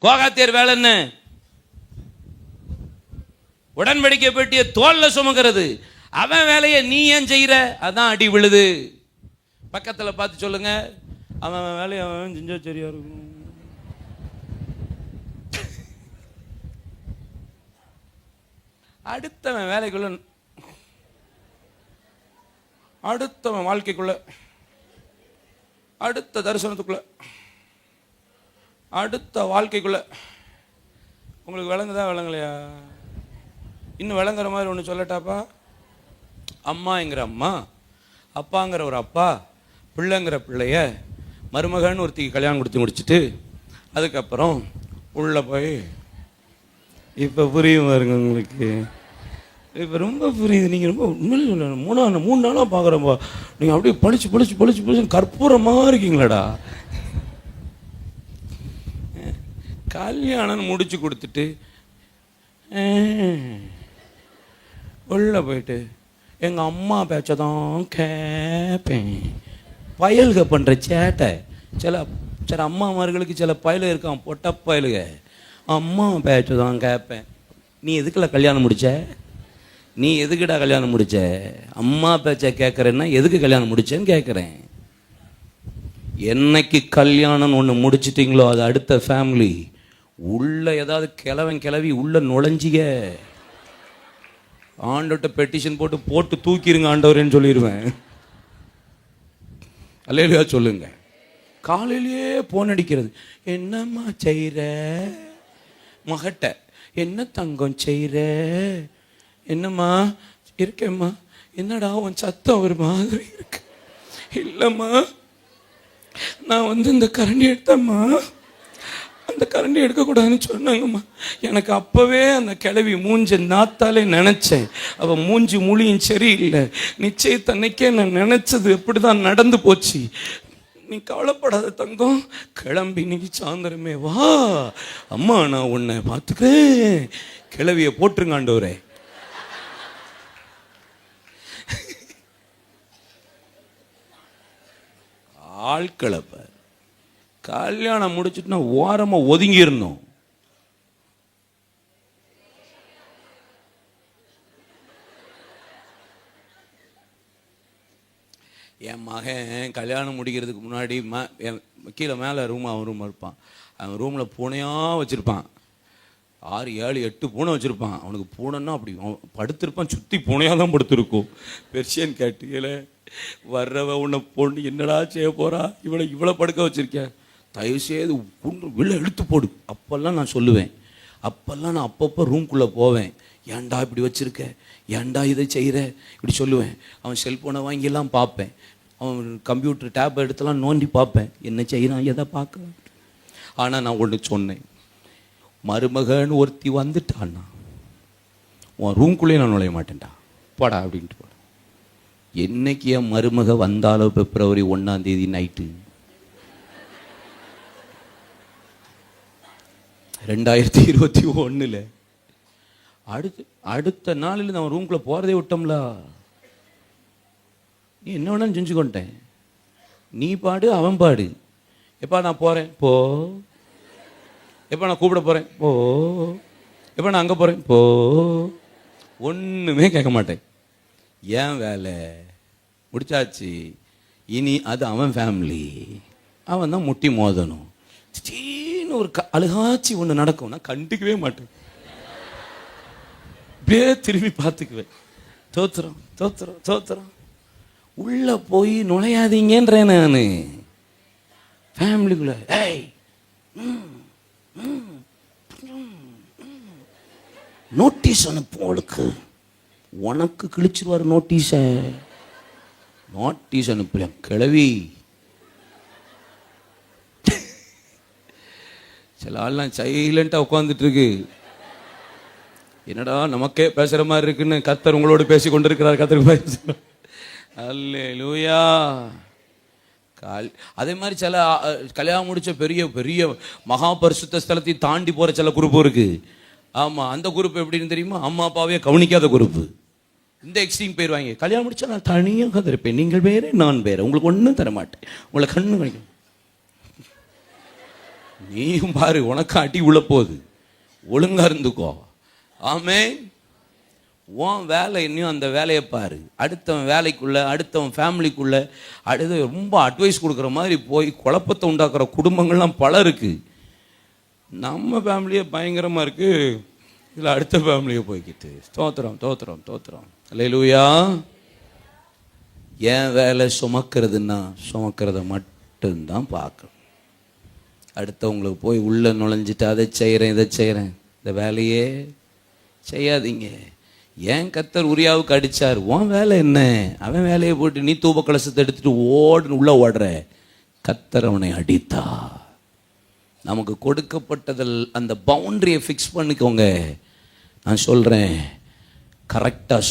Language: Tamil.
கோகாத்தியர் வேலை என்ன? உடன்படிக்கை பெட்டிய தோல்ல சுமக்கிறது. அவன் வேலையை நீ ஏன் செய்யற? அதான் அடி விழுது. பக்கத்துல பார்த்து சொல்லுங்க, அவன் வேலையை அவன் செஞ்சா சரியா இருக்கும். அடுத்தவன் வேலைக்குள்ள, அடுத்தவன் வாழ்க்கைக்குள்ள, அடுத்த தரிசனத்துக்குள்ள, அடுத்த வாழ்க்கைக்குள்ள உங்களுக்கு விளங்குதா விளங்கலையா? இன்னும் விளங்குற மாதிரி ஒன்று சொல்லட்டாப்பா. அம்மாங்கிற அம்மா, அப்பாங்கிற ஒரு அப்பா, பிள்ளைங்கிற பிள்ளைய மருமகன் ஒருத்திக்கு கல்யாணம் கொடுத்து முடிச்சுட்டு அதுக்கப்புறம் உள்ள போய், இப்போ புரியும் பாருங்க உங்களுக்கு, இப்போ ரொம்ப புரியுது. நீங்கள் ரொம்ப உண்மையில 3 நாளாக பார்க்குறப்போ நீங்கள் அப்படியே பளிச்சு பளிச்சு பளிச்சு பளிச்சு கற்பூரமாக இருக்கீங்களாடா. கல்யாணம் முடிச்சு கொடுத்துட்டு உள்ள போயிட்டு எங்கள் அம்மா பேச்சை தான் கேட்பேன். பயல்க பண்ணுற சேட்டை சில சில அம்மாமார்களுக்கு சில பயலுக இருக்கான், பொட்ட பயலுக. அம்மா பேச்சை தான் கேட்பேன். நீ எதுக்குல கல்யாணம் முடிச்ச? நீ எதுக்குடா கல்யாணம் முடிச்ச? அம்மா பேச்சை கேட்குறேன்னா எதுக்கு கல்யாணம் முடிச்சேன்னு கேட்குறேன். என்னைக்கு கல்யாணம் ஒன்று முடிச்சிட்டிங்களோ அது அடுத்த ஃபேமிலி. உள்ள ஏதாவது கிளவி உள்ள நுழைஞ்சிக, ஆண்டவர்கிட்ட பெட்டிஷன் போட்டு தூக்கிருங்க ஆண்டவரேன்னு சொல்லிடுவேன். அல்லேலூயா சொல்லுங்க. காலையிலேயே போன் அடிக்கிறது, என்னம்மா செய்கிற மகட்ட, என்ன தங்கம் செய்கிற, என்னம்மா இருக்கேம்மா, என்னடா உன் சத்தம் ஒரு மாதிரி இருக்கு. இல்லைம்மா நான் இந்த கரண்டி எடுத்தம்மா, அந்த கரண்டி எடுக்கக்கூடாதுன்னு சொன்னாங்கம்மா. எனக்கு அப்போவே அந்த கிளவி மூஞ்ச நாத்தாலே நினச்சேன். அவள் மூஞ்சி மொழியும் சரியில்லை. நிச்சயத்தன்னைக்கே நான் நினச்சது எப்படி தான் நடந்து போச்சு. நீ கவலைப்படாத தங்கம், கிளம்பி இன்னைக்கு சாயந்தரமே வா, அம்மா நான் உன்னை பார்த்துக்கிறேன். கிளவியை போட்டுருங்க ஆண்டவரே. ஆட்களப்ப கல்யாணம் முடிச்சுட்டுனா ஓரமா ஒதுங்கிடணும். என் மகன் கல்யாணம் முடிக்கிறதுக்கு முன்னாடி கீழே மேலே அவன் ரூம் இருப்பான். அவன் ரூமில் பூனையாக வச்சுருப்பான். 6, 7, 8 பூனை வச்சுருப்பான். அவனுக்கு பூனைன்னா அப்படி படுத்திருப்பான், சுற்றி பூனையாக தான் படுத்திருக்கும். பெர்ஷியன் கேட்டு இல்லை வர்றவ உன்னை பொண்ணு என்னடா செய்ய போகிறா, இவ்வளோ படுக்க வச்சுருக்கேன், தயவுசெய்து உள்ள இழுத்து போடு. அப்போல்லாம் நான் சொல்லுவேன். அப்போல்லாம் நான் அப்பப்போ ரூம்குள்ளே போவேன். ஏன்டா இப்படி வச்சுருக்க, ஏன்டா இதை செய்கிற இப்படி சொல்லுவேன். அவன் செல்ஃபோனை வாங்கியெல்லாம் பார்ப்பேன். அவன் கம்ப்யூட்டர் டேப் எடுத்தெல்லாம் நோண்டி பார்ப்பேன், என்ன செய்கிறான் எதை பார்க்க. ஆனால் நான் ஒன்று சொன்னேன், மருமகன்னு ஒருத்தி வந்துட்டான்னா உன் ரூம்குள்ளேயே நான் நுழைய மாட்டேன்டா, போடா அப்படின்ட்டு போட. என்னைக்கு என் மருமக வந்தாலோ பிப்ரவரி 1ஆம் தேதி நைட்டு 2021 அடுத்த நாளில் நான் ரூம்குள்ளே போகிறதே விட்டோம்ல. நீ என்ன வேணாலும் செஞ்சுக்கொண்டேன், நீ பாடு அவன் பாடு. எப்போ நான் போகிறேன் போ, எப்போ நான் கூப்பிட போகிறேன் போ, எப்போ நான் அங்கே போகிறேன் போ, ஒன்றுமே கேட்க மாட்டேன். ஏன் வேலை முடிச்சாச்சு, இனி அது அவன் ஃபேமிலி, அவன் தான் முட்டி மோதணும். திடீர்னு ஒரு அழுகாச்சி ஒன்று நடக்கும், நான் கண்டுக்கவே மாட்டேன், அப்படியே திரும்பி பார்த்துக்குவேன். தோத்துறோம் தோத்துறோம் தோத்துறோம். உள்ள போய் நுழையாதீங்கன்றேன் நான் ஃபேமிலிக்குள்ள. ஏய் நோட்டீஸ் அனுப்புவளுக்கு, உனக்கு கிழிச்சிருவார் நோட்டீஸை. நோட்டீஸ் அனுப்பல கிளவி. சில ஆள்லாம் சைலண்டாக உட்காந்துட்டு இருக்கு. என்னடா நமக்கே பேசுகிற மாதிரி இருக்குன்னு கர்த்தர் உங்களோடு பேசி கொண்டிருக்கிறார். கர்த்தருக்கு அல்லேலூயா. அதே மாதிரி சில கல்யாணம் முடிச்ச பெரிய பெரிய மகா பரிசுத்த ஸ்தலத்தை தாண்டி போகிற சில குரூப் இருக்கு. ஆமாம், அந்த குரூப் எப்படின்னு தெரியுமா? அம்மா அப்பாவே கவனிக்காத குரூப்பு. இந்த எக்ஸ்ட்ரீம் போயிடுவாங்க. கல்யாணம் முடிச்சா நான் தனியாக இருப்பேன், நீங்கள் வேறு நான் வேறு, உங்களுக்கு ஒன்றும் தர மாட்டேன், உங்களை கண்ணு கணிக்கும். நீயும் பாரு, உனக்கு அடி உள்ள போகுது, ஒழுங்கா இருந்துக்கோ. ஆமென். உன் வேலை இன்னும் அந்த வேலையை பாரு. அடுத்தவன் வேலைக்குள்ள, அடுத்தவன் ஃபேமிலிக்குள்ள அடுத்து ரொம்ப அட்வைஸ் கொடுக்குற மாதிரி போய் குழப்பத்தை உண்டாக்குற குடும்பங்கள்லாம் பல இருக்கு. நம்ம ஃபேமிலியே பயங்கரமாக இருக்கு, இதில் அடுத்த ஃபேமிலியை போய்கிட்டு தோத்துறோம் தோத்துறோம் தோத்துறோம். அல்லேலூயா. என் வேலை சுமக்கிறதுன்னா சுமக்கிறத மட்டும்தான் பார்க்கணும். அடுத்தவங்களுக்கு போய் உள்ளே நுழைஞ்சிட்டு அதை செய்கிறேன் இதை செய்கிறேன், இந்த வேலையே செய்யாதீங்க. ஏன் கர்த்தர் உரியாவுக்கு அடித்தார்? உன் வேலை என்ன? அவன் வேலையை போட்டு நீ தூப கலசத்தை எடுத்துட்டு ஓடுன்னு உள்ளே ஓடுற. கர்த்தர் அவனை அடித்தா. நமக்கு கொடுக்கப்பட்டதில் அந்த பவுண்டரியை ஃபிக்ஸ் பண்ணிக்கோங்க. நான் சொல்கிறேன், கரெக்டாக